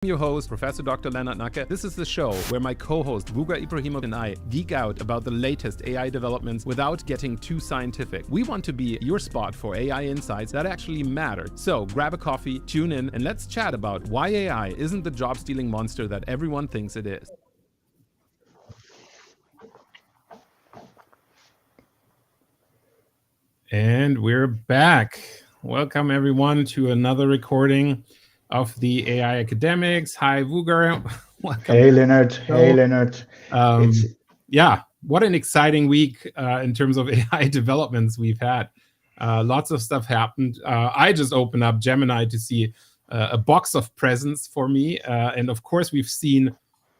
Your host, Professor Dr. Leonard Nacke. This is the show where my co-host, Vuga Ibrahimov, and I geek out about the latest AI developments without getting too scientific. We want to be your spot for AI insights that actually matter. So grab a coffee, tune in, and let's chat about why AI isn't the job-stealing monster that everyone thinks it is. And we're back. Welcome, everyone, to another recording of the AI Academics. Hi, Vugar. Welcome. Hey, Leonard. Hey, Leonard. Yeah, what an exciting week in terms of AI developments we've had. Lots of stuff happened. I just opened up Gemini to see a box of presents for me. And of course, we've seen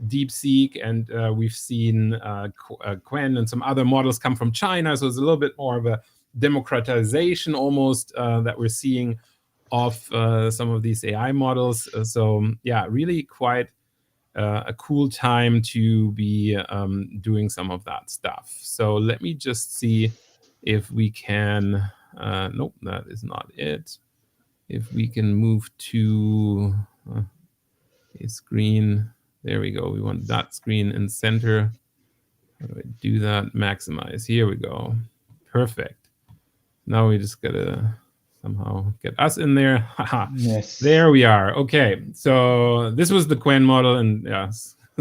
DeepSeek and we've seen Qwen and some other models come from China. So it's a little bit more of a democratization almost that we're seeing of some of these AI models. So yeah, really quite a cool time to be doing some of that stuff. So let me just see if we can, nope, that is not it. If we can move to a screen, there we go. We want that screen in center. How do I do that? Maximize, here we go. Perfect. Now we just gotta somehow get us in there. Haha. Yes. There we are. Okay. So this was the Qwen model, and yeah,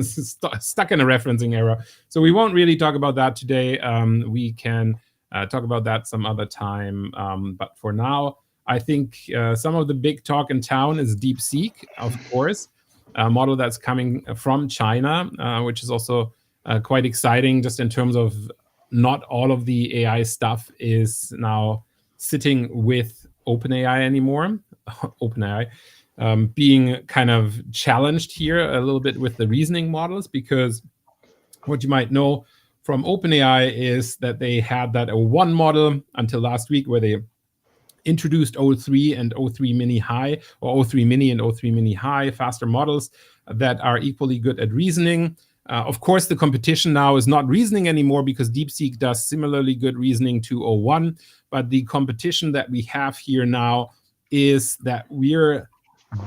stuck in a referencing error. So we won't really talk about that today. We can talk about that some other time. But for now, I think some of the big talk in town is DeepSeek, of course, a model that's coming from China, which is also quite exciting just in terms of not all of the AI stuff is now sitting with OpenAI anymore. OpenAI being kind of challenged here a little bit with the reasoning models, because what you might know from OpenAI is that they had that O1 model until last week, where they introduced O3 and O3 Mini High, or O3 Mini and O3 Mini High, faster models that are equally good at reasoning. Of course, the competition now is not reasoning anymore, because DeepSeek does similarly good reasoning to O1. But the competition that we have here now is that we're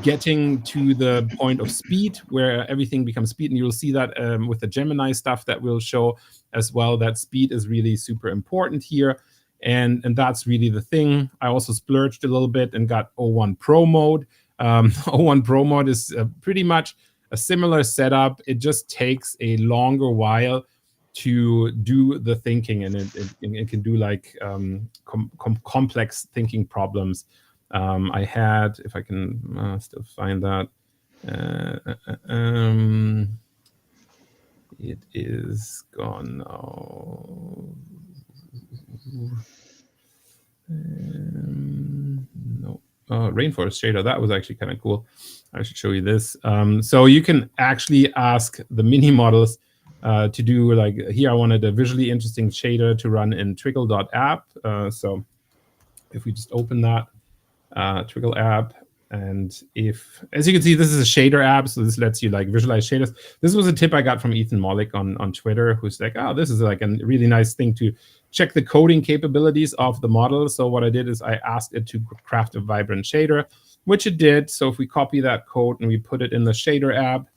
getting to the point of speed where everything becomes speed. And you'll see that with the Gemini stuff that we'll show as well, that speed is really super important here. And that's really the thing. I also splurged a little bit and got O1 Pro mode. O1 Pro mode is pretty much a similar setup. It just takes a longer while to do the thinking, and it can do like complex thinking problems. I had, if I can still find that, it is gone now. No, Rainforest Shader, that was actually kind of cool. I should show you this. So you can actually ask the mini models to do, like, here I wanted a visually interesting shader to run in Trickle.app. So if we just open that Trickle app, and if, as you can see, this is a shader app, so this lets you like visualize shaders. This was a tip I got from Ethan Mollick on Twitter, who's like, oh, this is like a really nice thing to check the coding capabilities of the model. So what I did is I asked it to craft a vibrant shader, which it did. So if we copy that code and we put it in the shader app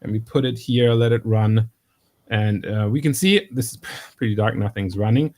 and we put it here, let it run, and we can see this is pretty dark, nothing's running.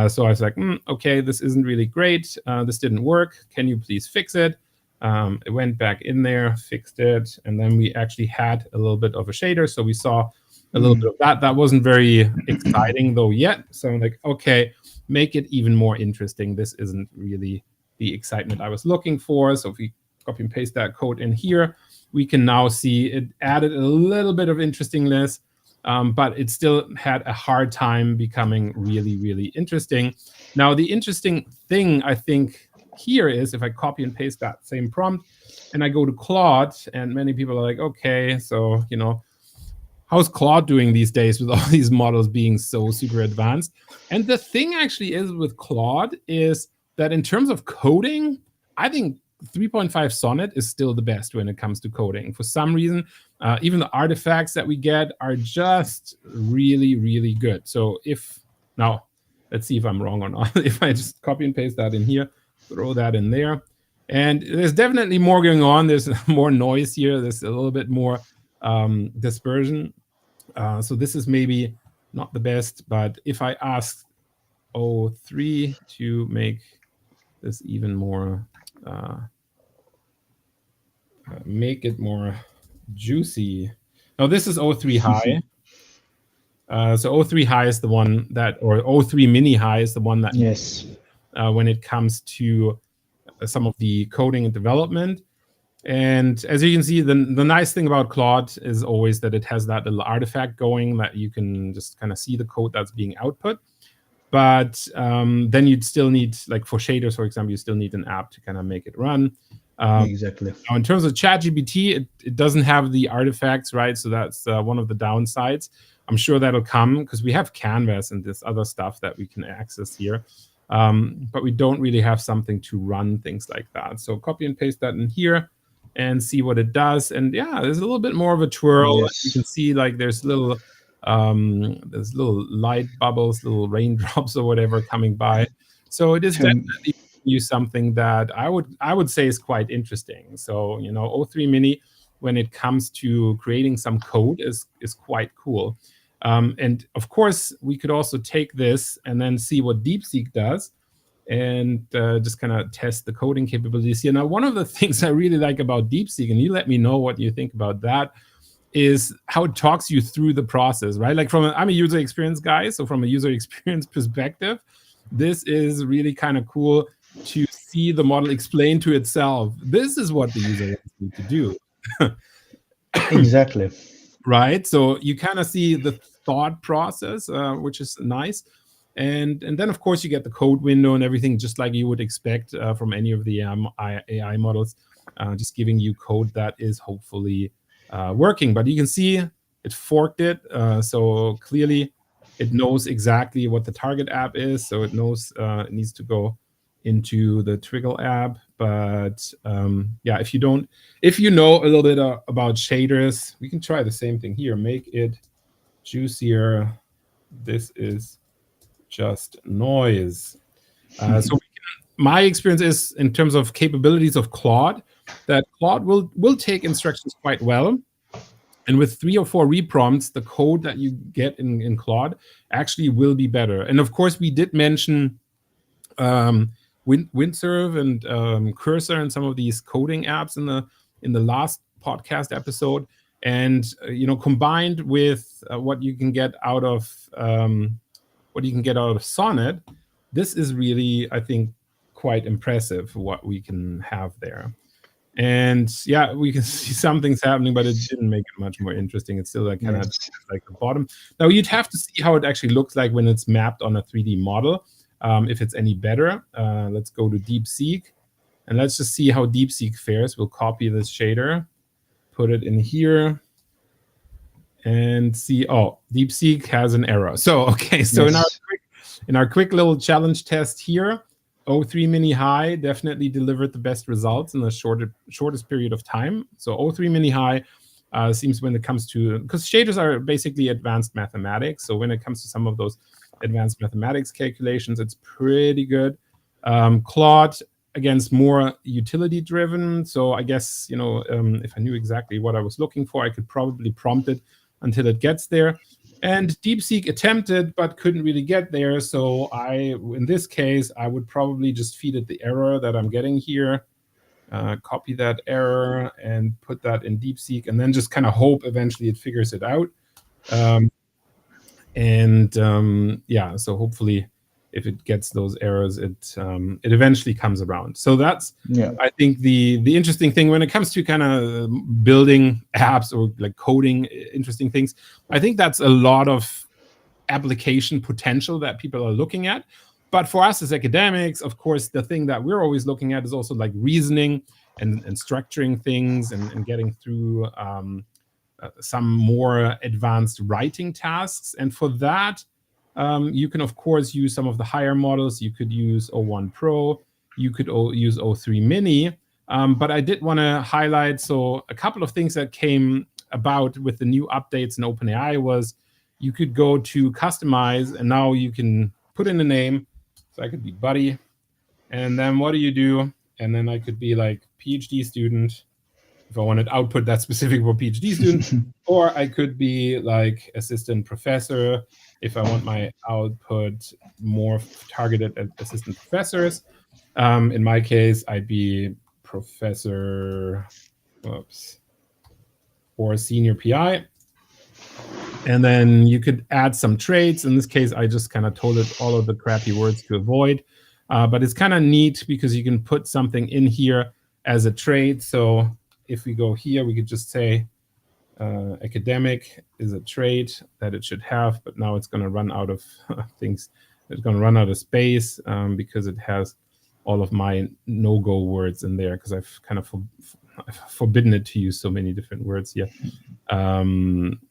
So I was like, okay, this isn't really great. This didn't work. Can you please fix it? It went back in there, fixed it, and then we actually had a little bit of a shader. So we saw a little bit of that. That wasn't very exciting though yet. So I'm like, okay, make it even more interesting. This isn't really the excitement I was looking for. So if we copy and paste that code in here, we can now see it added a little bit of interestingness, but it still had a hard time becoming really, really interesting. Now, the interesting thing, I think, here is if I copy and paste that same prompt and I go to Claude, and many people are like, okay, so, you know, how's Claude doing these days with all these models being so super advanced? And the thing actually is with Claude is that in terms of coding, I think 3.5 Sonnet is still the best when it comes to coding. For some reason, even the artifacts that we get are just really, really good. So if, now, let's see if I'm wrong or not. If I just copy and paste that in here, throw that in there, And there's definitely more going on. There's more noise here. There's a little bit more dispersion. So this is maybe not the best, but if I ask O3 to make this even more, make it more juicy. Now this is O3 high. So O3 high is the one that, or O3 mini high is the one that, yes, when it comes to some of the coding and development. And as you can see, the nice thing about Claude is always that it has that little artifact going that you can just kind of see the code that's being output. But then you'd still need, like for shaders, for example, you still need an app to kind of make it run. exactly. Now in terms of ChatGPT, it doesn't have the artifacts, right? So that's one of the downsides. I'm sure that'll come because we have Canvas and this other stuff that we can access here. But we don't really have something to run things like that. So copy and paste that in here and see what it does. And yeah, there's a little bit more of a twirl. Yes. You can see like there's little light bubbles, little raindrops or whatever coming by. So it is definitely you something that I would say is quite interesting. So, you know, O3 Mini, when it comes to creating some code, is quite cool. And of course, we could also take this and then see what DeepSeek does and just kind of test the coding capabilities here. Now, one of the things I really like about DeepSeek, and you let me know what you think about that, is how it talks you through the process, right? Like I'm a user experience guy, so from a user experience perspective, this is really kind of cool to see the model explain to itself. This is what the user wants me to do. Exactly. Right? So you kind of see the thought process, which is nice. And then, of course, you get the code window and everything, just like you would expect from any of the AI models, just giving you code that is hopefully working. But you can see it forked it. So clearly, it knows exactly what the target app is. So it knows it needs to go into the Twiggle app. But yeah, if you know a little bit about shaders, we can try the same thing here. Make it juicier. This is just noise. So my experience is, in terms of capabilities of Claude, that Claude will take instructions quite well. And with 3 or 4 reprompts, the code that you get in Claude actually will be better. And of course, we did mention Windsurf and Cursor and some of these coding apps in the last podcast episode. And combined with what you can get out of Sonnet, this is really, I think, quite impressive what we can have there. And yeah, we can see some things happening, but it didn't make it much more interesting. It's still like kind of like the bottom. Now you'd have to see how it actually looks like when it's mapped on a 3D model, if it's any better. Let's go to DeepSeek, and let's just see how DeepSeek fares. We'll copy this shader, put it in here, and see. Oh, DeepSeek has an error. So okay, so in our quick little challenge test here, O3 Mini High definitely delivered the best results in the shortest period of time. So O3 Mini High seems, when it comes to, because shaders are basically advanced mathematics. So when it comes to some of those advanced mathematics calculations, it's pretty good. Claude, against more utility driven. So I guess, if I knew exactly what I was looking for, I could probably prompt it until it gets there. And DeepSeek attempted, but couldn't really get there. So in this case, I would probably just feed it the error that I'm getting here, copy that error and put that in DeepSeek, and then just kind of hope eventually it figures it out. Yeah, so hopefully if it gets those errors, it eventually comes around. So that's, I think, the interesting thing when it comes to kind of building apps or like coding interesting things. I think that's a lot of application potential that people are looking at. But for us as academics, of course, the thing that we're always looking at is also like reasoning and structuring things and getting through some more advanced writing tasks. And for that, you can, of course, use some of the higher models. You could use O1 Pro. You could use O3 Mini. But I did want to highlight, so a couple of things that came about with the new updates in OpenAI was you could go to customize, and now you can put in a name. So I could be Buddy. And then what do? and then I could be like PhD student if I wanted output that's specific for PhD student, or I could be like assistant professor if I want my output more targeted at assistant professors. In my case, I'd be professor, or senior PI. And then you could add some traits. In this case, I just kind of told it all of the crappy words to avoid. But it's kind of neat because you can put something in here as a trait. So if we go here, we could just say academic is a trait that it should have, but now it's going to run out of things. It's going to run out of space because it has all of my no-go words in there because I've kind of forbidden it to use so many different words here,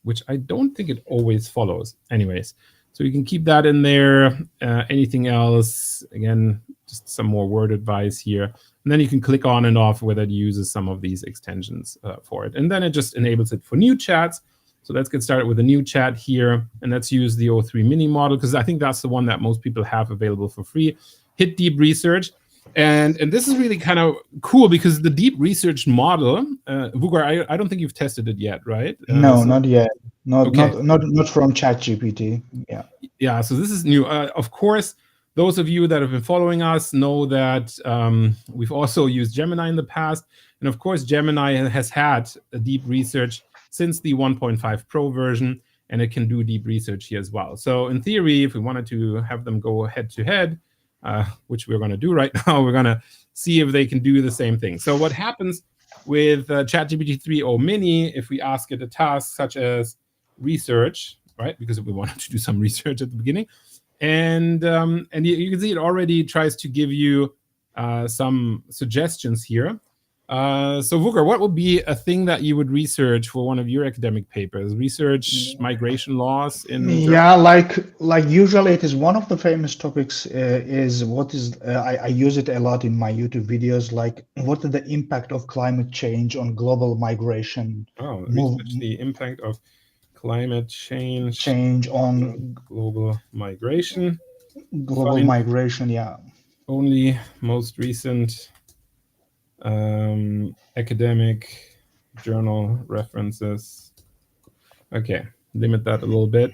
which I don't think it always follows. Anyways, so you can keep that in there. Anything else, again, just some more word advice here. And then you can click on and off whether it uses some of these extensions for it. And then it just enables it for new chats. So let's get started with a new chat here. And let's use the O3 mini model because I think that's the one that most people have available for free. Hit deep research. And this is really kind of cool because the deep research model, Vugar, I don't think you've tested it yet, right? No, not yet. Not from ChatGPT. Yeah. Yeah. So this is new. Of course, those of you that have been following us know that we've also used Gemini in the past, and of course, Gemini has had a deep research since the 1.5 Pro version, and it can do deep research here as well. So in theory, if we wanted to have them go head to head, which we're going to do right now, we're going to see if they can do the same thing. So what happens with ChatGPT 3.0 Mini, if we ask it a task such as research, right? Because we wanted to do some research at the beginning. And you can see it already tries to give you some suggestions here. So Vugar, what would be a thing that you would research for one of your academic papers? Research migration laws in yeah, like usually it is one of the famous topics is what is I use it a lot in my YouTube videos, like what is the impact of climate change on global migration? Research the impact of climate change on global migration. Migration, yeah. Only most recent academic journal references. Okay, limit that a little bit.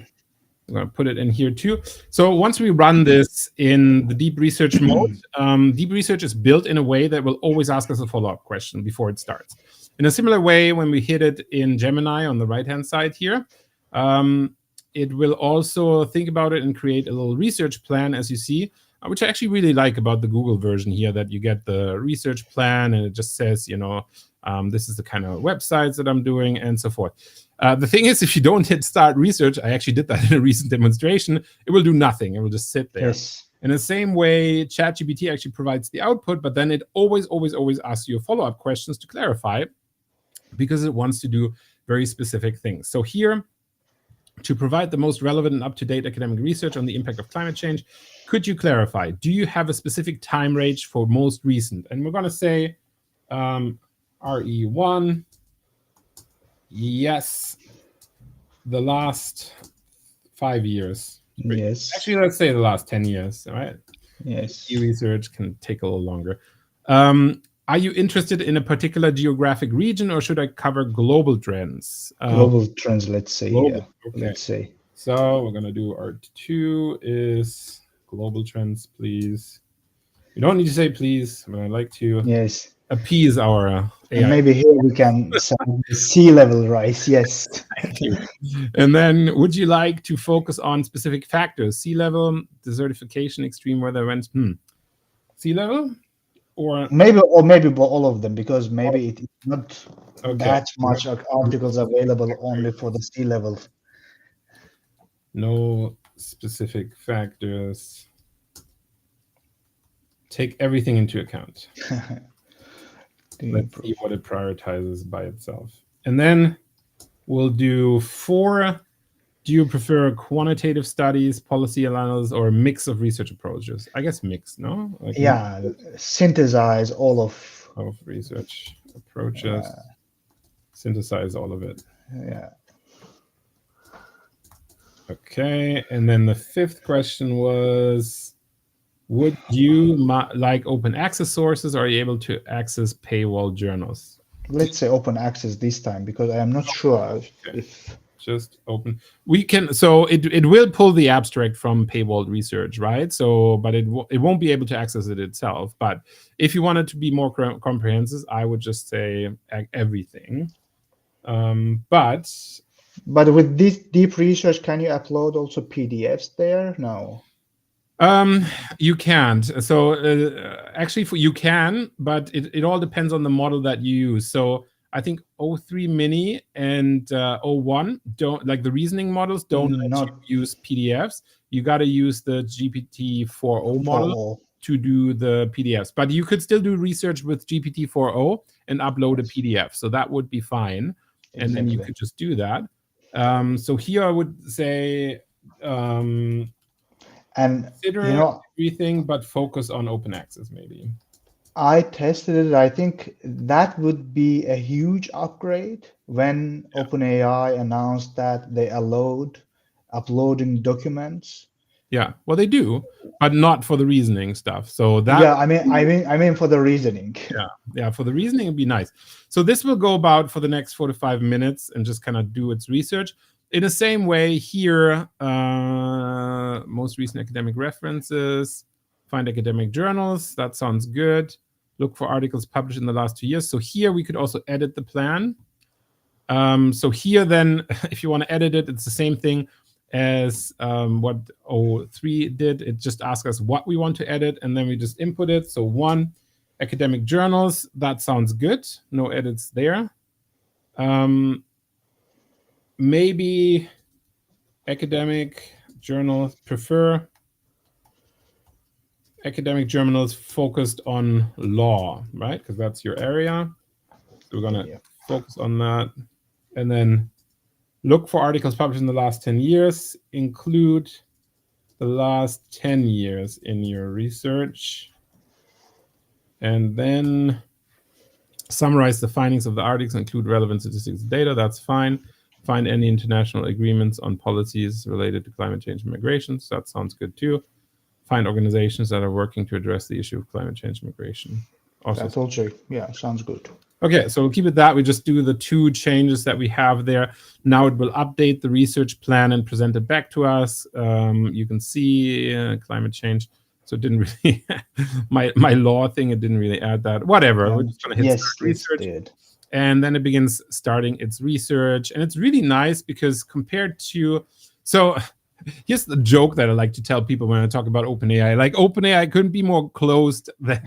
I'm going to put it in here too. So once we run this in the deep research mode, deep research is built in a way that will always ask us a follow-up question before it starts. In a similar way, when we hit it in Gemini on the right-hand side here, it will also think about it and create a little research plan, as you see, which I actually really like about the Google version here, that you get the research plan and it just says, you know, this is the kind of websites that I'm doing and so forth. The thing is, if you don't hit start research, I actually did that in a recent demonstration, it will do nothing. It will just sit there. Yes. In the same way, ChatGPT actually provides the output, but then it always asks you follow-up questions to clarify because it wants to do very specific things. So here, to provide the most relevant and up-to-date academic research on the impact of climate change, could you clarify, do you have a specific time range for most recent? And we're going to say RE1, yes, the last 5 years. Yes. Actually, let's say the last 10 years, right? Yes. Research can take a little longer. Are you interested in a particular geographic region, or should I cover global trends? Global trends, let's say. Global, yeah. okay. Let's say. So we're going to do R2 is global trends, please. You don't need to say please, but I like to appease our AI. And maybe here we can set the sea level rise, yes. Thank you. And then would you like to focus on specific factors? Sea level, desertification, extreme weather events? Sea level? Or maybe all of them, because maybe it's not that much articles available only for the sea level. No specific factors. Take everything into account. Let's see what it prioritizes by itself. And then we'll do 4. Do you prefer quantitative studies, policy analysis, or a mix of research approaches? I guess mix, no? Like synthesize all of research approaches. Synthesize all of it. Yeah. Okay, and then the 5th question was, would you like open access sources, or are you able to access paywall journals? Let's say open access this time, because I am not sure if just open. We can, so it will pull the abstract from paywall research, right? So, but it won't be able to access it itself. But if you wanted to be more comprehensive, I would just say everything. But with this deep research, can you upload also PDFs there? No. You can't. So actually, you can, but it all depends on the model that you use. So I think O3 Mini and O1 don't, like the reasoning models don't let you use PDFs. You got to use the GPT-4o model to do the PDFs. But you could still do research with GPT-4o and upload a PDF. So that would be fine. Exactly. And then you could just do that. So here I would say and consider everything, but focus on open access maybe. I tested it. I think that would be a huge upgrade when OpenAI announced that they allowed uploading documents. Yeah, well, they do, but not for the reasoning stuff. So that I mean for the reasoning. Yeah, for the reasoning it'd be nice. So this will go about for the next 4 to 5 minutes and just kind of do its research. In the same way here, most recent academic references, find academic journals. That sounds good. Look for articles published in the last 2 years. So here we could also edit the plan. So here then, if you want to edit it, it's the same thing as what O3 did. It just asks us what we want to edit, and then we just input it. So 1, academic journals. That sounds good. No edits there. Maybe academic journals, prefer academic journals focused on law, right? Because that's your area. So we're going to focus on that. And then look for articles published in the last 10 years. Include the last 10 years in your research. And then summarize the findings of the articles, include relevant statistics and data. That's fine. Find any international agreements on policies related to climate change and migration. So that sounds good too. Find organizations that are working to address the issue of climate change and migration. Also, that's also, sounds good. Okay, so we'll keep it that. We just do the 2 changes that we have there. Now it will update the research plan and present it back to us. You can see climate change. So it didn't really, my law thing, it didn't really add that. Whatever, we're just going to hit start research. It did. And then it begins starting its research. And it's really nice because compared to, so here's the joke that I like to tell people when I talk about OpenAI. Like OpenAI couldn't be more closed than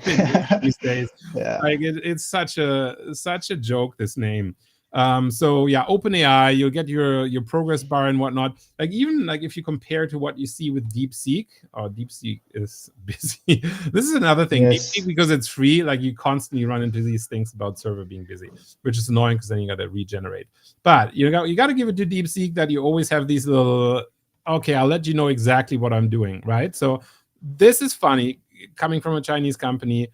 these days. Like it's such a joke, this name. So yeah, OpenAI, you'll get your progress bar and whatnot. Like even like if you compare to what you see with DeepSeek, DeepSeek is busy. This is another thing. DeepSeek, because it's free, like you constantly run into these things about server being busy, which is annoying because then you got to regenerate. But you got to give it to DeepSeek that you always have these little, okay, I'll let you know exactly what I'm doing, right? So this is funny coming from a Chinese company,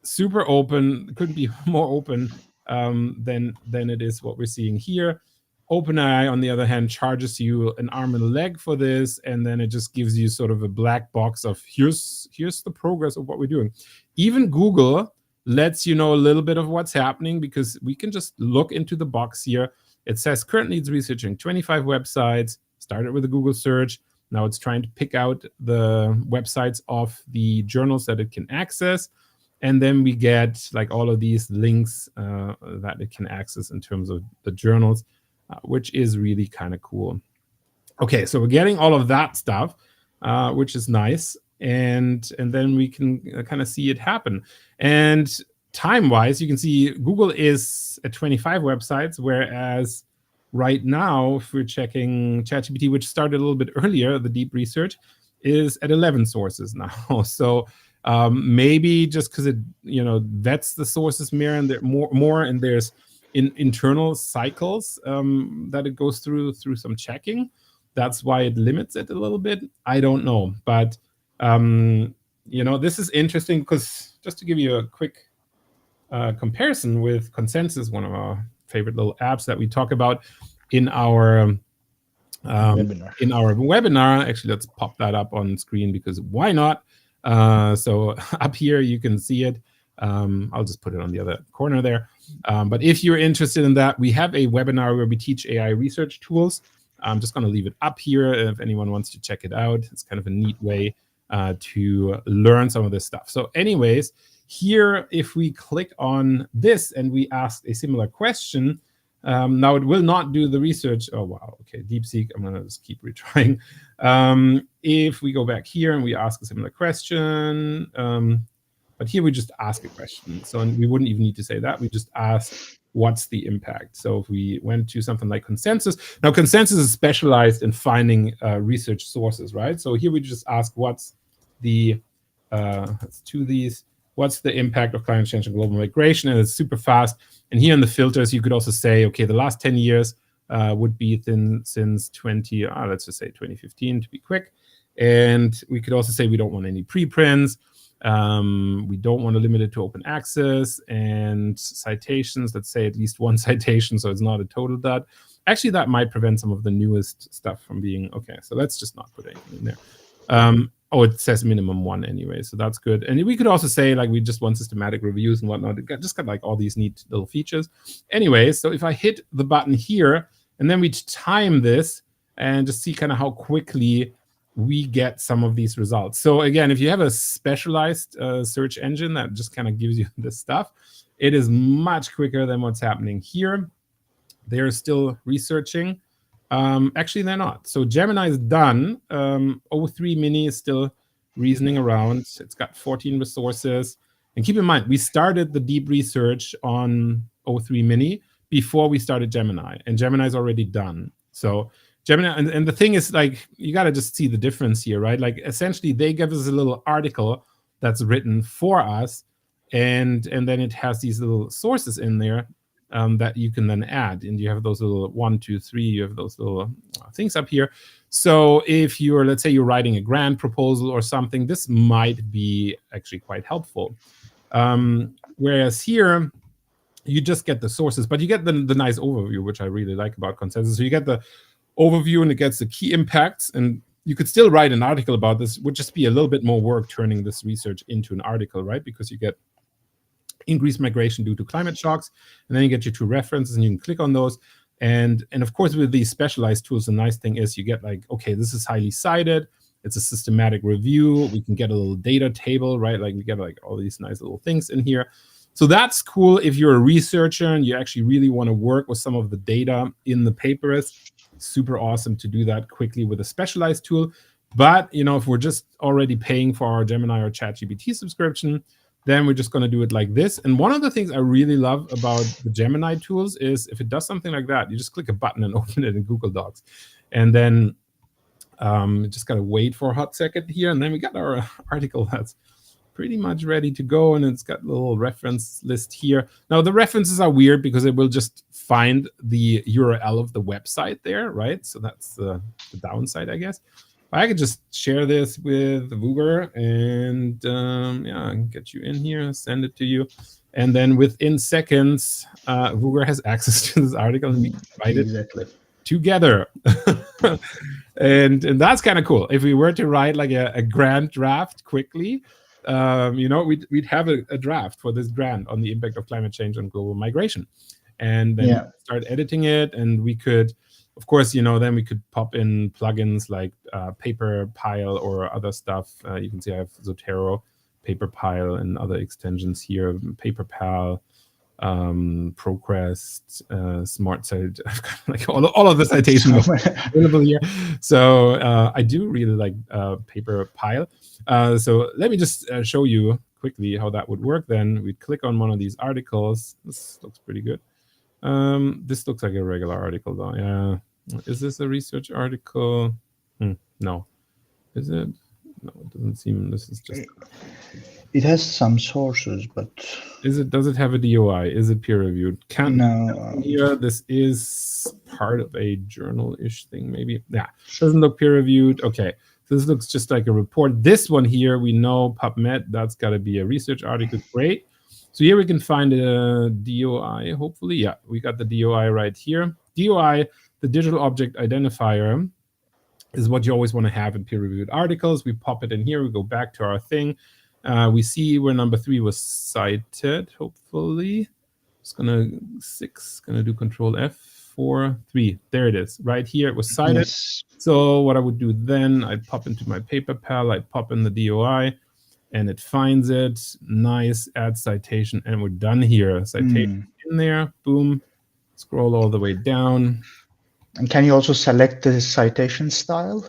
super open, couldn't be more open than it is what we're seeing here. OpenAI, on the other hand, charges you an arm and a leg for this, and then it just gives you sort of a black box of here's the progress of what we're doing. Even Google lets you know a little bit of what's happening because we can just look into the box here. It says currently it's researching 25 websites, started with a Google search. Now it's trying to pick out the websites of the journals that it can access. And then we get like all of these links that it can access in terms of the journals, which is really kind of cool. Okay, so we're getting all of that stuff, which is nice. And then we can kind of see it happen. And time-wise, you can see Google is at 25 websites, whereas right now, if we're checking ChatGPT, which started a little bit earlier, the deep research, is at 11 sources now. So maybe just because it vets the sources more and there's internal cycles that it goes through some checking. That's why it limits it a little bit. I don't know, but this is interesting because just to give you a quick comparison with Consensus, one of our favorite little apps that we talk about in our webinar. Actually, let's pop that up on screen because why not? So up here, you can see it. I'll just put it on the other corner there. But if you're interested in that, we have a webinar where we teach AI research tools. I'm just going to leave it up here if anyone wants to check it out. It's kind of a neat way to learn some of this stuff. So anyways, here, if we click on this and we ask a similar question, now it will not do the research. Oh, wow. Okay, DeepSeek, I'm going to just keep retrying. If we go back here and we ask a similar question, but here we just ask a question. So we wouldn't even need to say that. We just ask, what's the impact? So if we went to something like Consensus, now Consensus is specialized in finding research sources, right? So here we just ask, what's the, let's do these, what's the impact of climate change on global migration? And it's super fast. And here in the filters, you could also say, okay, the last 10 years would be since let's just say 2015 to be quick. And we could also say we don't want any preprints. We don't want to limit it to open access and citations. Let's say at least one citation, so it's not a total dot. Actually, that might prevent some of the newest stuff from being, okay, so let's just not put anything in there. Oh, it says minimum one anyway, so that's good. And we could also say like we just want systematic reviews and whatnot. It just got like all these neat little features. Anyway, so if I hit the button here and then we time this and just see kind of how quickly we get some of these results. So again, if you have a specialized search engine that just kind of gives you this stuff, it is much quicker than what's happening here. They're still researching. Actually, they're not. So Gemini is done. O3 Mini is still reasoning around. It's got 14 resources. And keep in mind, we started the deep research on O3 Mini before we started Gemini. And Gemini is already done. So Gemini, and the thing is, like, you got to just see the difference here, right? Like, essentially, they give us a little article that's written for us. And then it has these little sources in there. That you can then add, and you have those little 1, 2, 3. You have those little things up here. So if you're, let's say, you're writing a grant proposal or something, this might be actually quite helpful. Whereas here, you just get the sources, but you get the nice overview, which I really like about Consensus. So you get the overview, and it gets the key impacts, and you could still write an article about this. It would just be a little bit more work turning this research into an article, right? Because you get increased migration due to climate shocks, and then you get your 2 references, and you can click on those. And of course, with these specialized tools, the nice thing is you get like, okay, this is highly cited. It's a systematic review. We can get a little data table, right? Like we get like all these nice little things in here. So that's cool if you're a researcher and you actually really want to work with some of the data in the papers. Super awesome to do that quickly with a specialized tool. But, you know, if we're just already paying for our Gemini or ChatGPT subscription, then we're just going to do it like this. And one of the things I really love about the Gemini tools is if it does something like that, you just click a button and open it in Google Docs. And then just got to wait for a hot second here. And then we got our article that's pretty much ready to go. And it's got a little reference list here. Now, the references are weird because it will just find the URL of the website there, right? So that's the downside, I guess. I could just share this with Wooger and yeah, I can get you in here, send it to you. And then within seconds, Wooger has access to this article and we can write it together. and that's kind of cool. If we were to write like a grant draft quickly, you know, we'd have a draft for this grant on the impact of climate change on global migration. And then start editing it, and we could, of course, you know, then we could pop in plugins like PaperPile or other stuff. You can see I have Zotero, PaperPile, and other extensions here. PaperPal, ProQuest, SmartCite. I've got like all of the citations available here. So I do really like PaperPile. So let me just show you quickly how that would work. Then we click on one of these articles. This looks pretty good. This looks like a regular article though. Yeah. Is this a research article? No. Is it? No, it doesn't seem. This is just. It has some sources, but. Does it have a DOI? Is it peer reviewed? No. Here, this is part of a journal-ish thing, maybe. Yeah. Doesn't look peer reviewed. Okay. So this looks just like a report. This one here, we know PubMed. That's got to be a research article. Great. So here we can find a DOI, hopefully. Yeah, we got the DOI right here. DOI, the digital object identifier, is what you always want to have in peer-reviewed articles. We pop it in here. We go back to our thing. We see where number 3 was cited. Hopefully, it's gonna do Control F4 3. There it is. Right here, it was cited. Yes. So what I would do then, I'd pop into my paper pal. I'd pop in the DOI, and it finds it. Nice, add citation, and we're done here. Citation in there. Boom. Scroll all the way down. And can you also select the citation style?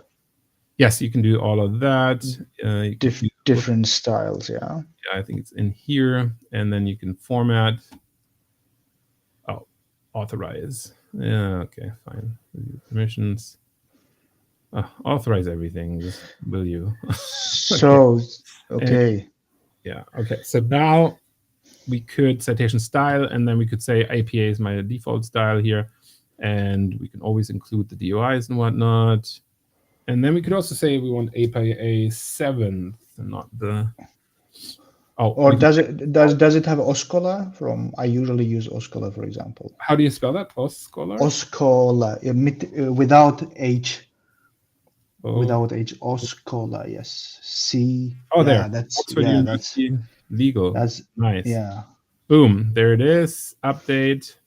Yes, you can do all of that. Different styles, yeah. Yeah, I think it's in here, and then you can format. Oh, authorize. Yeah, okay, fine. Review permissions. Authorize everything, just will you? So, okay. Yeah, okay. So now we could citation style, and then we could say APA is my default style here, and we can always include the DOIs and whatnot. And then we could also say we want APA 7th, not the. Oh, or does it have Oscola? I usually use Oscola, for example. How do you spell that? Oscola? Oscola, without H. Oh. Without H, Oscola, yes. C. Oh, yeah, there. That's legal. That's nice. Yeah. Boom. There it is. Update.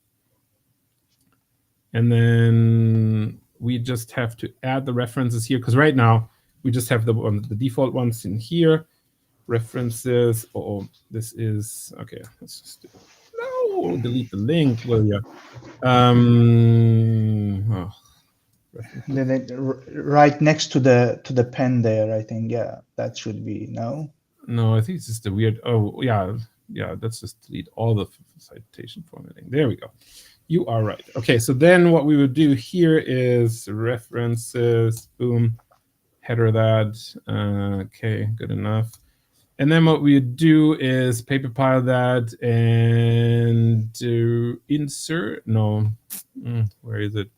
And then we just have to add the references here, because right now we just have the default ones in here. References. Oh, this is okay. Let's just do it. No, delete the link, will you? Then right next to the pen there, I think. Yeah, that should be no. No, I think it's just a weird. Oh, yeah. Let's just delete all the citation formatting. There we go. You are right. Okay, so then what we would do here is references. Boom, header that. Okay, good enough. And then what we would do is paper pile that and insert. No, where is it?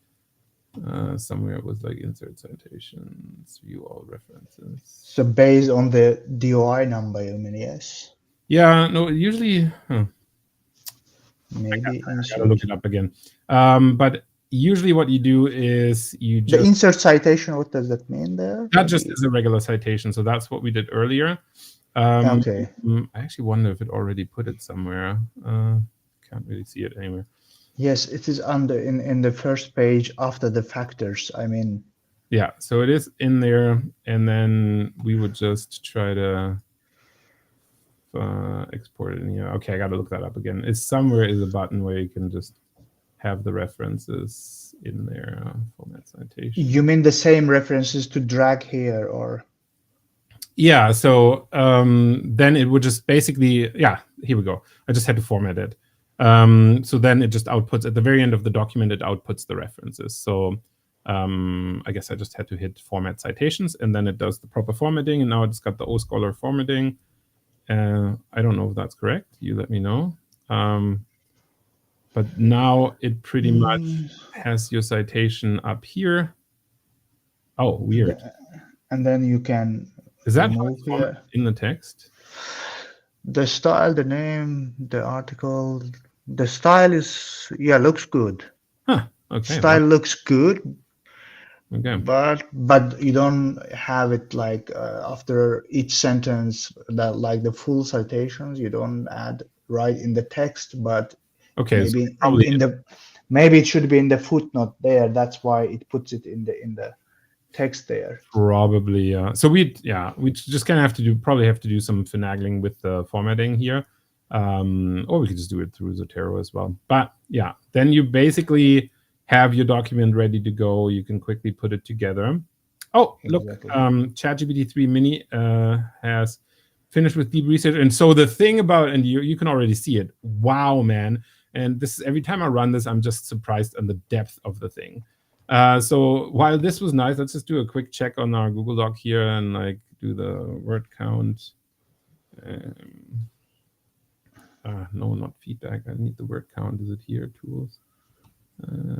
Somewhere it was like insert citations, view all references. So based on the DOI number, you mean? Yes. Yeah. No. Usually. Maybe I gotta look it up again. But usually what you do is you just... The insert citation, what does that mean there? That just is a regular citation. So that's what we did earlier. Okay. I actually wonder if it already put it somewhere. Can't really see it anywhere. Yes, it is in the first page after the factors. I mean... Yeah, so it is in there. And then we would just try to... export it in here. Okay, I got to look that up again. It's somewhere is a button where you can just have the references in there. Format citation. You mean the same references to drag here, or? Yeah. So then it would just basically, yeah. Here we go. I just had to format it. So then it just outputs at the very end of the document. It outputs the references. So I guess I just had to hit format citations, and then it does the proper formatting. And now it's got the OScholar formatting. I don't know if that's correct. You let me know. But now it pretty much has your citation up here. Oh, weird. And then you can... Is that in the text? The style, the name, the article, the style is, yeah, looks good. Huh. Okay. Style looks good. Okay. But you don't have it like after each sentence, that like the full citations, you don't add right in the text, but okay, maybe so probably maybe it should be in the footnote there. That's why it puts it in the text there. Probably, yeah. So we just kind of probably have to do some finagling with the formatting here, or we could just do it through Zotero as well. But yeah, then you basically have your document ready to go. You can quickly put it together. Oh, exactly. Look, ChatGPT 3 Mini has finished with deep research. And so the thing about, and you can already see it. Wow, man. And this is every time I run this, I'm just surprised on the depth of the thing. So while this was nice, let's just do a quick check on our Google Doc here and like do the word count. No, not feedback. I need the word count. Is it here? Tools.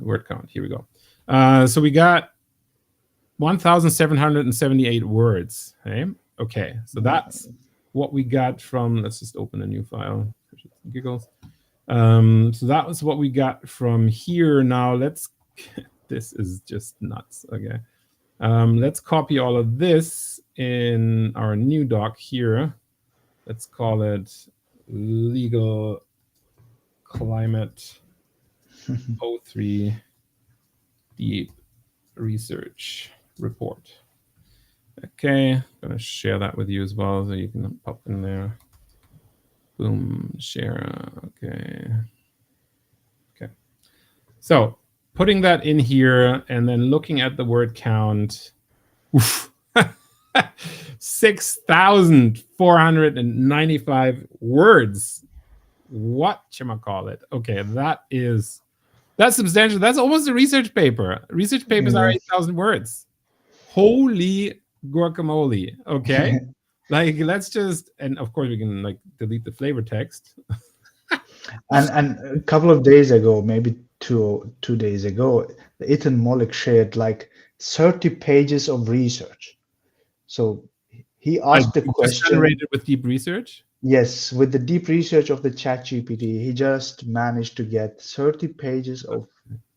Word count. Here we go. So we got 1,778 words. Okay. So that's what we got from. Let's just open a new file. Giggles. So that was what we got from here. Now let's. This is just nuts. Okay. Let's copy all of this in our new doc here. Let's call it Legal Climate 03 Deep Research Report. Okay, I'm gonna share that with you as well, so you can pop in there. Boom, share. Okay. So putting that in here and then looking at the word count, 6,495 words. Whatchamacallit? Okay, that's substantial. That's almost a research paper. Research papers are 8,000 words. Holy guacamole. Okay. Like, let's just, and of course we can like delete the flavor text. And a couple of days ago, maybe two days ago, Ethan Mollick shared like 30 pages of research. So he asked the question. Generated with deep research? Yes, with the deep research of the ChatGPT, he just managed to get 30 pages of.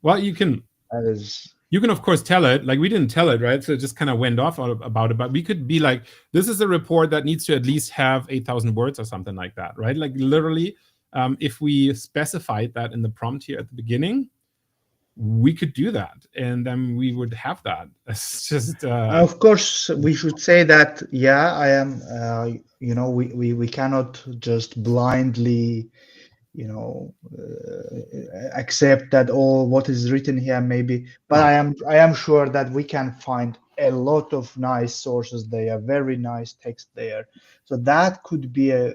Well, you can. That is. You can, of course, tell it. Like, we didn't tell it, right? So it just kind of went off about it. But we could be like, this is a report that needs to at least have 8,000 words or something like that, right? Like, literally, if we specified that in the prompt here at the beginning, we could do that, and then we would have that. It's just. Of course, we should say that. Yeah, I am. We cannot just blindly, accept that all what is written here maybe, but I am sure that we can find a lot of nice sources there, very nice text there, so that could be a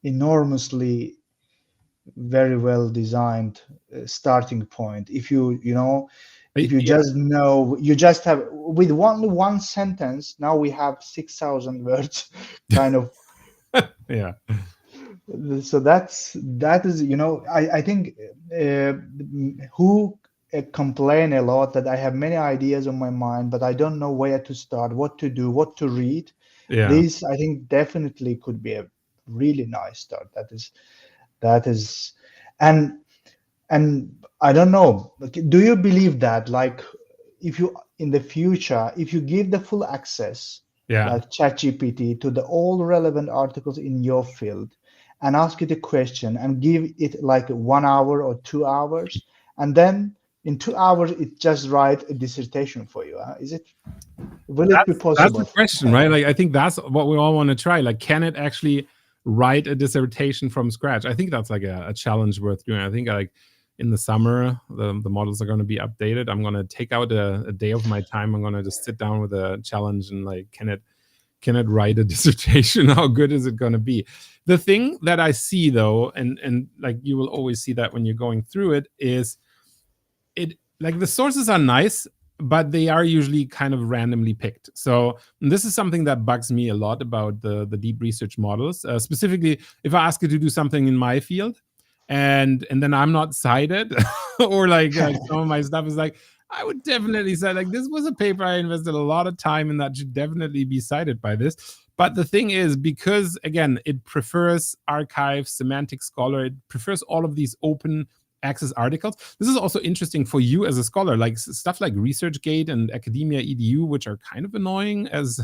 enormously very well designed starting point. If you just have with only one sentence, now we have 6,000 words kind of. Yeah. So that is, I think who complain a lot that I have many ideas on my mind, but I don't know where to start, what to do, what to read. Yeah. This, I think, definitely could be a really nice start. That is, and I don't know, do you believe that, like, if you in the future, if you give the full access, like ChatGPT, to all relevant articles in your field, and ask it a question and give it like 1 hour or 2 hours, and then in 2 hours it just write a dissertation for you, will it be possible? That's the question, right? Like, I think that's what we all want to try. Like, can it actually write a dissertation from scratch? I think that's like a challenge worth doing. I think like in the summer, the models are going to be updated. I'm going to take out a day of my time. I'm going to just sit down with a challenge and like, can it write a dissertation? How good is it going to be? The thing that I see though, and like you will always see that when you're going through it, is it like the sources are nice, but they are usually kind of randomly picked. So this is something that bugs me a lot about the deep research models. Specifically, if I ask it to do something in my field, and then I'm not cited, or like some of my stuff is like, I would definitely say like, this was a paper I invested a lot of time in that should definitely be cited by this. But the thing is, because again, it prefers arXiv, Semantic Scholar, it prefers all of these open access articles. This is also interesting for you as a scholar, like stuff like ResearchGate and Academia EDU, which are kind of annoying as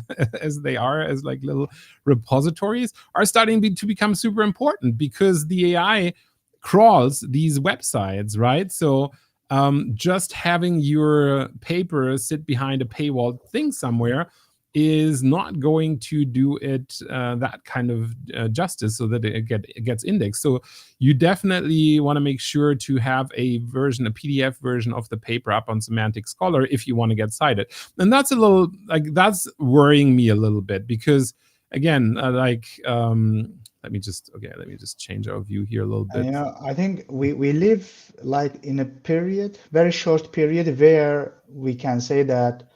they are as like little repositories, are starting to become super important because the AI crawls these websites, right? So just having your paper sit behind a paywall thing somewhere is not going to do it that kind of justice so that it gets indexed. So you definitely want to make sure to have a PDF version of the paper up on Semantic Scholar if you want to get cited. And that's a little, like, that's worrying me a little bit because, again, let me just change our view here a little bit. I think we live like in a period, very short period, where we can say that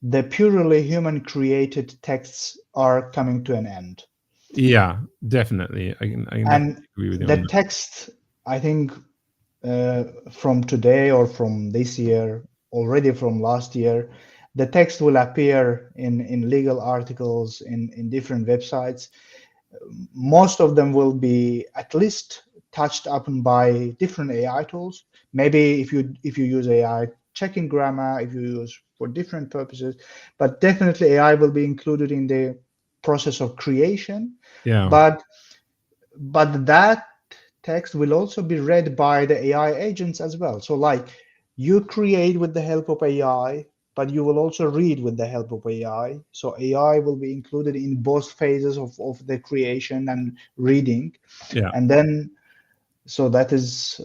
the purely human created texts are coming to an end. Yeah, definitely. I can agree with you. The text, I think, from today or from this year, already from last year, the text will appear in legal articles, in different websites. Most of them will be at least touched upon by different AI tools. Maybe if you use AI checking grammar, if you use for different purposes, but definitely AI will be included in the process of creation. Yeah. But that text will also be read by the AI agents as well. So like you create with the help of AI, but you will also read with the help of AI. So AI will be included in both phases of the creation and reading. Yeah. And then, so that is,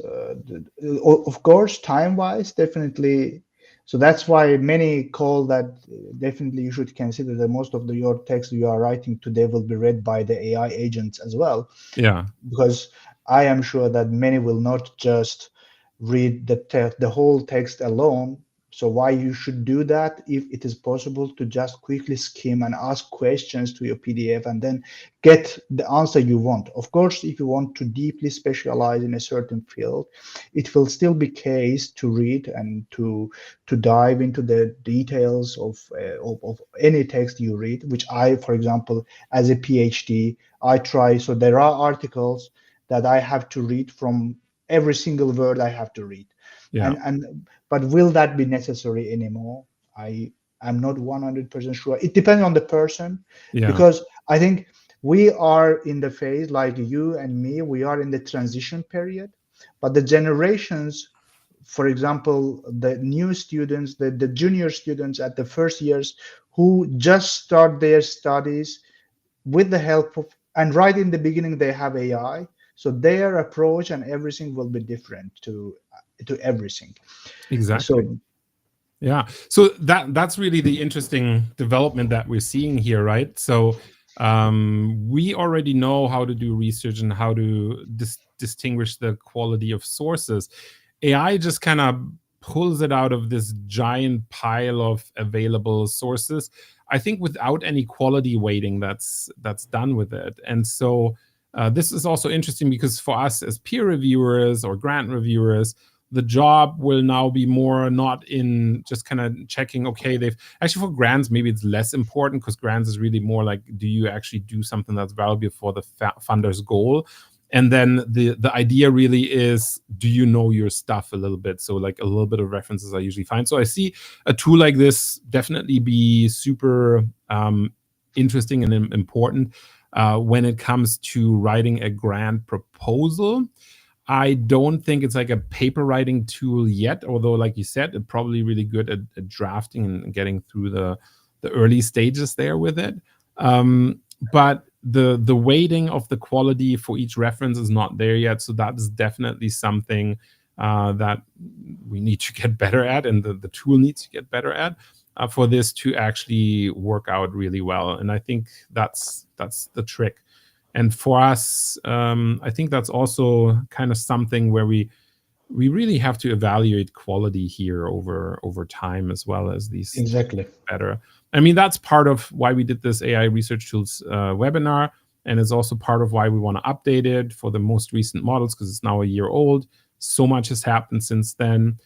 of course, time-wise, definitely. So that's why many call that definitely you should consider that most of your text you are writing today will be read by the AI agents as well. Yeah. Because I am sure that many will not just read the whole text alone. So why you should do that if it is possible to just quickly skim and ask questions to your PDF and then get the answer you want. Of course, if you want to deeply specialize in a certain field, it will still be case to read and to dive into the details of any text you read, which I, for example, as a PhD, I try. So there are articles that I have to read from every single word I have to read. Yeah. But will that be necessary anymore? I'm not 100% sure. It depends on the person, Yeah. because I think we are in the phase, like you and me, we are in the transition period, but the generations, for example, the new students, the junior students at the first years who just start their studies with the help of, and right in the beginning they have AI, so their approach and everything will be different to everything. Exactly. So Yeah. So that's really the interesting development that we're seeing here, right? So we already know how to do research and how to distinguish the quality of sources. AI just kind of pulls it out of this giant pile of available sources, I think, without any quality weighting that's done with it. And so this is also interesting because for us as peer reviewers or grant reviewers, the job will now be more not in just kind of checking, okay, they've actually, for grants, maybe it's less important because grants is really more like, do you actually do something that's valuable for the funder's goal? And then the idea really is, do you know your stuff a little bit? So like a little bit of references I usually find. So I see a tool like this definitely be super interesting and important when it comes to writing a grant proposal. I don't think it's like a paper writing tool yet, although, like you said, it's probably really good at drafting and getting through the early stages there with it. But the weighting of the quality for each reference is not there yet, so that is definitely something that we need to get better at, and the tool needs to get better at for this to actually work out really well. And I think that's the trick. And for us, I think that's also kind of something where we really have to evaluate quality here over time, as well as these exactly better. I mean, that's part of why we did this AI Research Tools webinar, and it's also part of why we want to update it for the most recent models, because it's now a year old. So much has happened since then.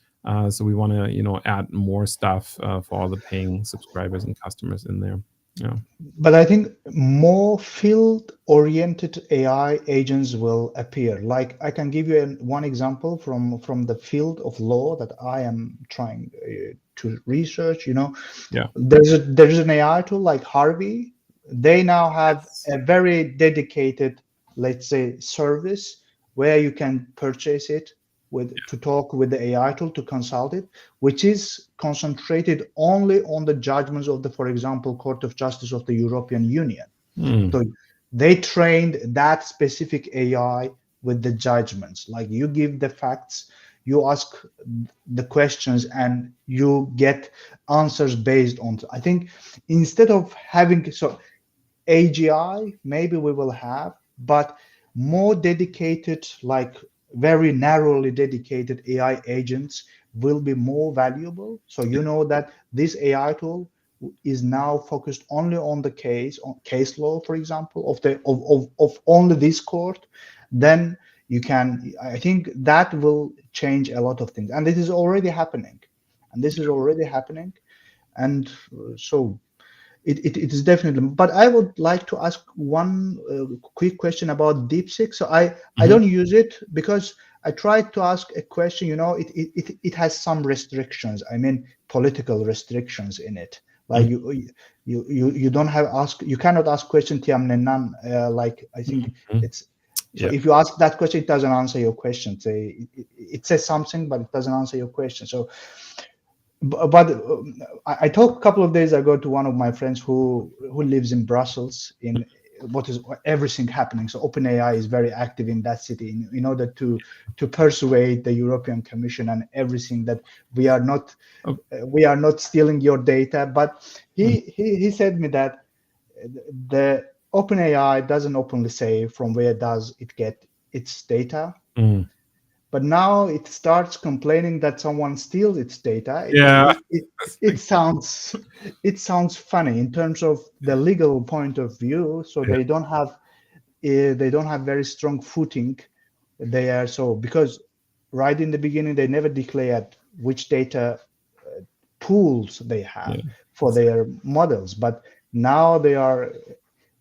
So we want to, add more stuff for all the paying subscribers and customers in there. Yeah. But I think more field-oriented AI agents will appear. Like I can give you one example from the field of law that I am trying to research. Yeah. There's an AI tool like Harvey. They now have a very dedicated, let's say, service where you can purchase it to talk with the AI tool, to consult it, which is concentrated only on the judgments of the, for example, Court of Justice of the European Union. So they trained that specific AI with the judgments. Like you give the facts, you ask the questions, and you get answers based on. I think instead of having AGI, maybe we will have, but more dedicated, like very narrowly dedicated AI agents will be more valuable. So that this AI tool is now focused only on the case law, for example, of only this court. Then I think that will change a lot of things, and this is already happening. And so it is definitely. But I would like to ask one quick question about DeepSeek. So I don't use it because I tried to ask a question. It has some restrictions. I mean, political restrictions in it. Like you don't have you cannot ask question Tiamnenan. Like I think it's. So if you ask that question, it doesn't answer your question. It says something, but it doesn't answer your question. So, but I talked a couple of days ago to one of my friends who lives in Brussels, in what is everything happening. So OpenAI is very active in that city in order to persuade the European Commission and everything that we are not stealing your data. But he said me that the OpenAI doesn't openly say from where does it get its data. But now it starts complaining that someone steals its data. It sounds funny in terms of the legal point of view. So they don't have very strong footing there. So because right in the beginning they never declared which data pools they have for their models, but now they are.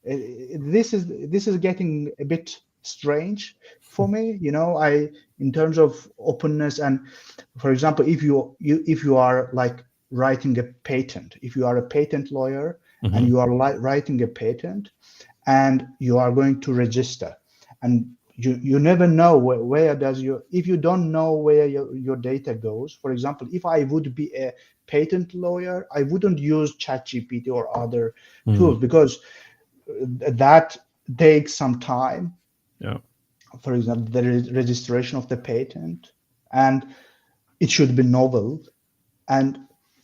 This is getting a bit strange for me, in terms of openness. And for example, if you are like writing a patent, if you are a patent lawyer and you are writing a patent and you are going to register, and you never know where does if you don't know where your data goes. For example, if I would be a patent lawyer, I wouldn't use ChatGPT or other tools, because that takes some time. For example, the registration of the patent, and it should be novel, and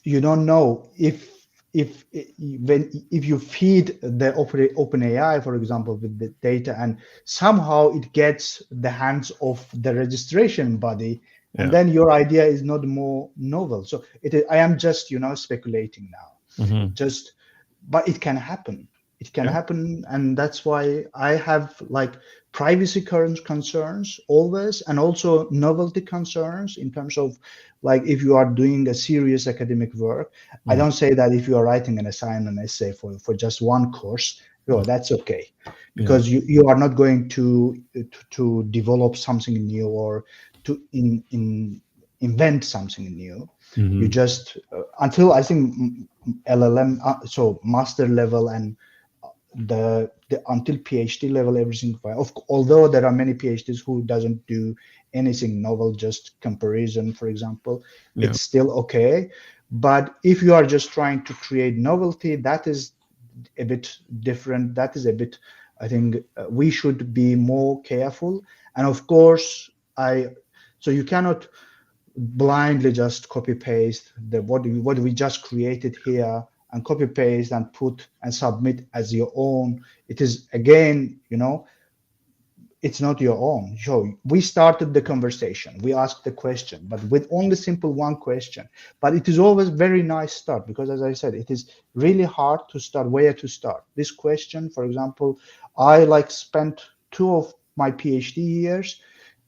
you don't know if you feed the OpenAI, for example, with the data, and somehow it gets the hands of the registration body, and then your idea is not more novel. So I am just speculating now, but it can happen. It can happen, and that's why I have like privacy concerns always, and also novelty concerns in terms of like if you are doing a serious academic work. I don't say that if you are writing an assignment essay for just one course, that's okay, because you are not going to develop something new or to invent something new. You just until I think LLM, so master level and the until PhD level, everything fine. Although there are many PhDs who doesn't do anything novel, just comparison, for example, it's still okay. But if you are just trying to create novelty, that is a bit different. That is a bit, I think we should be more careful. And of course, so you cannot blindly just copy paste what we just created here and copy paste and put and submit as your own. It is, again, it's not your own. So we started the conversation, we asked the question, but with only simple one question. But it is always very nice start, because as I said, it is really hard to start where to start. This question, for example, I spent 2 of my PhD years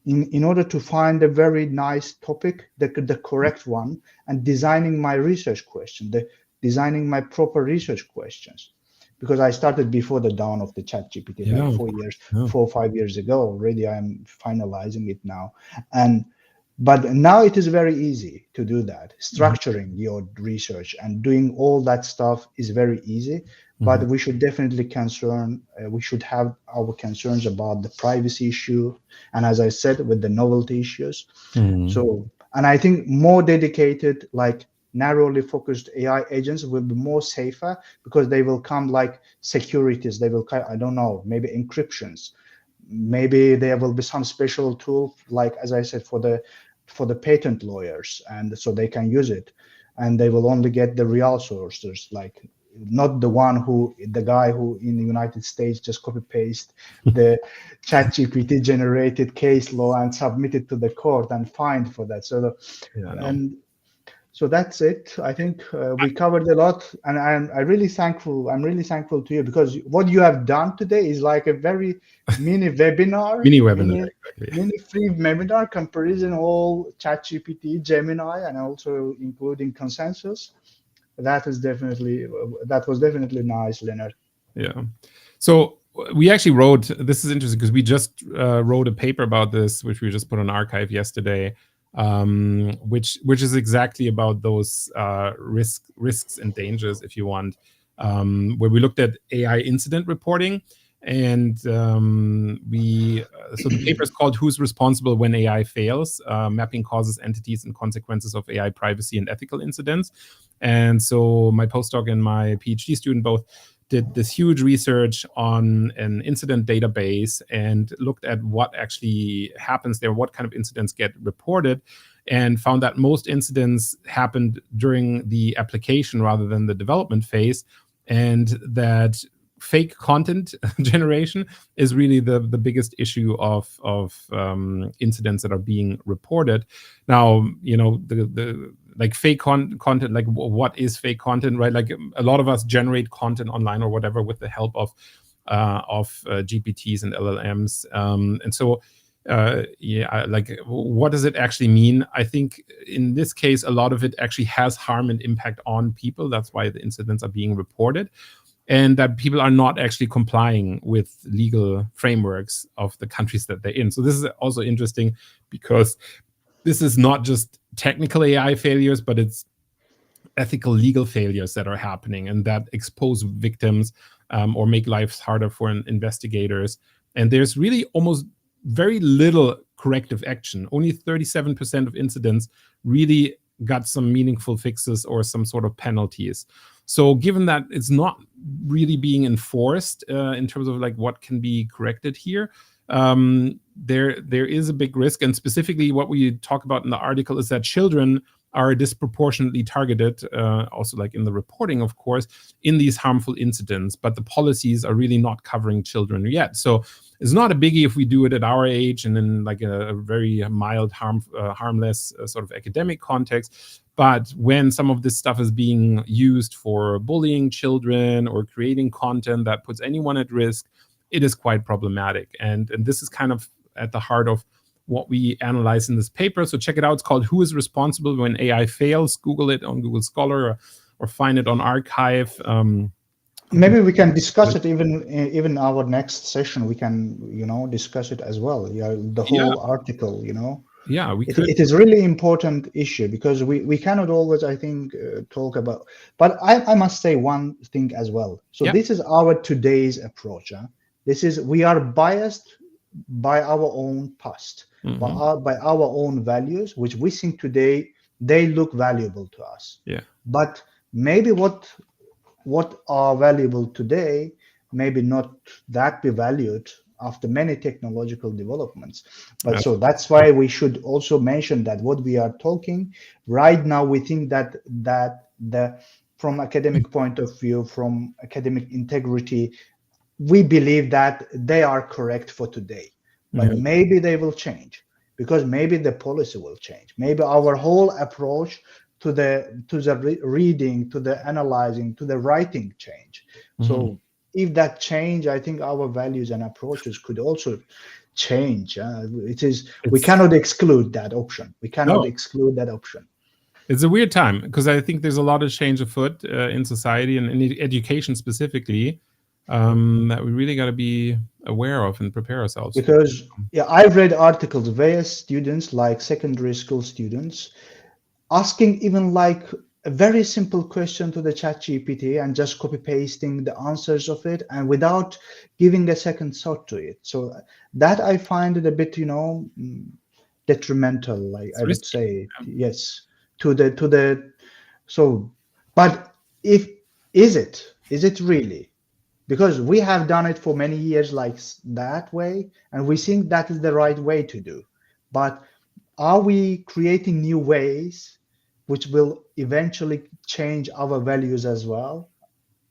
in order to find a very nice topic, the correct one, and designing my research question, designing my proper research questions, because I started before the dawn of the ChatGPT, 4 or 5 years ago already. I'm finalizing it now, but now it is very easy to do that. Structuring your research and doing all that stuff is very easy, but we should definitely we should have our concerns about the privacy issue, and as I said, with the novelty issues. So, and I think more dedicated, narrowly focused AI agents will be more safer, because they will come like securities. They will, I don't know, maybe encryptions. Maybe there will be some special tool, like as I said, for the patent lawyers, and so they can use it, and they will only get the real sources, like not the guy who in the United States just copy paste the ChatGPT generated case law and submit it to the court and fined for that. So that's it. I think we covered a lot, and I'm really thankful. I'm really thankful to you, because what you have done today is like a very mini webinar, mini free webinar comparison all ChatGPT, Gemini, and also including Consensus. That was definitely nice, Leonard. Yeah. So we actually wrote, this is interesting because we just wrote a paper about this, which we just put on arXiv yesterday, which is exactly about those risks and dangers, if you want, where we looked at AI incident reporting. And so the paper is called "Who's Responsible When AI Fails: Mapping Causes, Entities, and Consequences of AI Privacy and Ethical Incidents." And so my postdoc and my PhD student both did this huge research on an incident database and looked at what actually happens there, what kind of incidents get reported, and found that most incidents happened during the application rather than the development phase, and that fake content generation is really the biggest issue of incidents that are being reported. Now, the like fake content, like what is fake content, right? Like a lot of us generate content online or whatever with the help of GPTs and LLMs, and so like what does it actually mean? I think in this case, a lot of it actually has harm and impact on people. That's why the incidents are being reported, and that people are not actually complying with legal frameworks of the countries that they're in. So this is also interesting because this is not just technical AI failures, but it's ethical legal failures that are happening and that expose victims or make lives harder for investigators. And there's really almost very little corrective action. Only 37% of incidents really got some meaningful fixes or some sort of penalties. So given that it's not really being enforced in terms of like what can be corrected here, there is a big risk. And specifically what we talk about in the article is that children are disproportionately targeted, also like in the reporting, of course, in these harmful incidents, but the policies are really not covering children yet. So it's not a biggie if we do it at our age and in like a very mild, harmless sort of academic context. But when some of this stuff is being used for bullying children or creating content that puts anyone at risk, it is quite problematic. And this is kind of at the heart of what we analyze in this paper. So check it out. It's called "Who is Responsible When AI Fails?" Google it on Google Scholar or find it on arXiv. Maybe we can discuss it even our next session. We can discuss it as well. The whole article. Yeah, we could. It is really important issue because we cannot always, I think, talk about. But I must say one thing as well. So this is our today's approach. We are biased by our own past, by our own values, which we think today they look valuable to us. Yeah. But maybe what are valuable today, maybe not that be valued after many technological developments. But so that's why we should also mention that what we are talking right now, we think that from academic point of view, from academic integrity, we believe that they are correct for today. But maybe they will change because maybe the policy will change. Maybe our whole approach to the reading, to the analyzing, to the writing change. So if that change, I think our values and approaches could also change. We cannot exclude that option. Exclude that option. It's a weird time because I think there's a lot of change afoot in society and in education specifically that we really got to be aware of and prepare ourselves. Because I've read articles, various students, like secondary school students, asking even like a very simple question to the ChatGPT and just copy pasting the answers of it and without giving a second thought to it. So that I find it a bit, detrimental. I would say, yes, to the. So, but is it really? Because we have done it for many years like that way, and we think that is the right way to do. But are we creating new ways which will eventually change our values as well?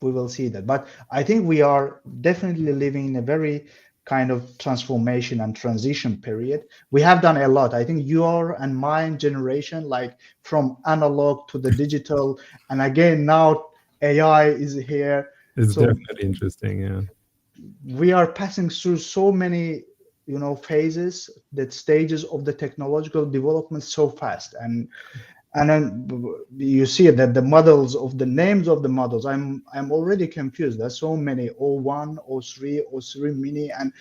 We will see that. But I think we are definitely living in a very kind of transformation and transition period. We have done a lot. I think your and my generation, like from analog to the digital, and again, now AI is here. It's definitely interesting, yeah. We are passing through so many, phases, that stages of the technological development so fast. And then you see that the models of the names of the models, I'm already confused. There's so many: O1, O3, O3 Mini, and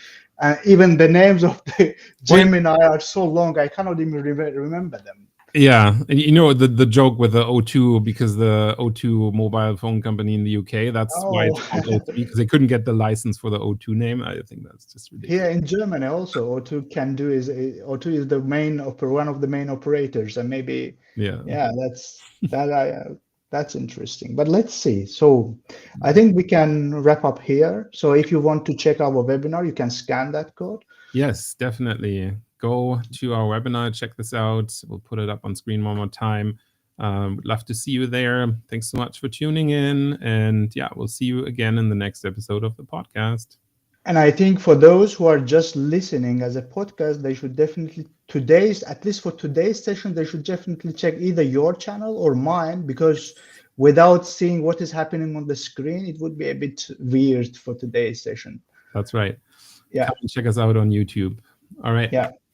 even the names of the Gemini are so long I cannot even remember them. Yeah, and you know the joke with the O2, because the O2 mobile phone company in the UK, that's why it's called O3, because they couldn't get the license for the O2 name. I think that's just ridiculous. Here in Germany also, O2 can do is O2 is the one of the main operators, and maybe that's interesting. But let's see. So I think we can wrap up here. So if you want to check our webinar, you can scan that code. Yes, definitely. Go to our webinar, check this out. We'll put it up on screen one more time. Would love to see you there. Thanks so much for tuning in. And yeah, we'll see you again in the next episode of the podcast. And I think for those who are just listening as a podcast, they should definitely at least for today's session, they should definitely check either your channel or mine, because without seeing what is happening on the screen, it would be a bit weird for today's session. That's right. Yeah. Come and check us out on YouTube. All right. Yeah.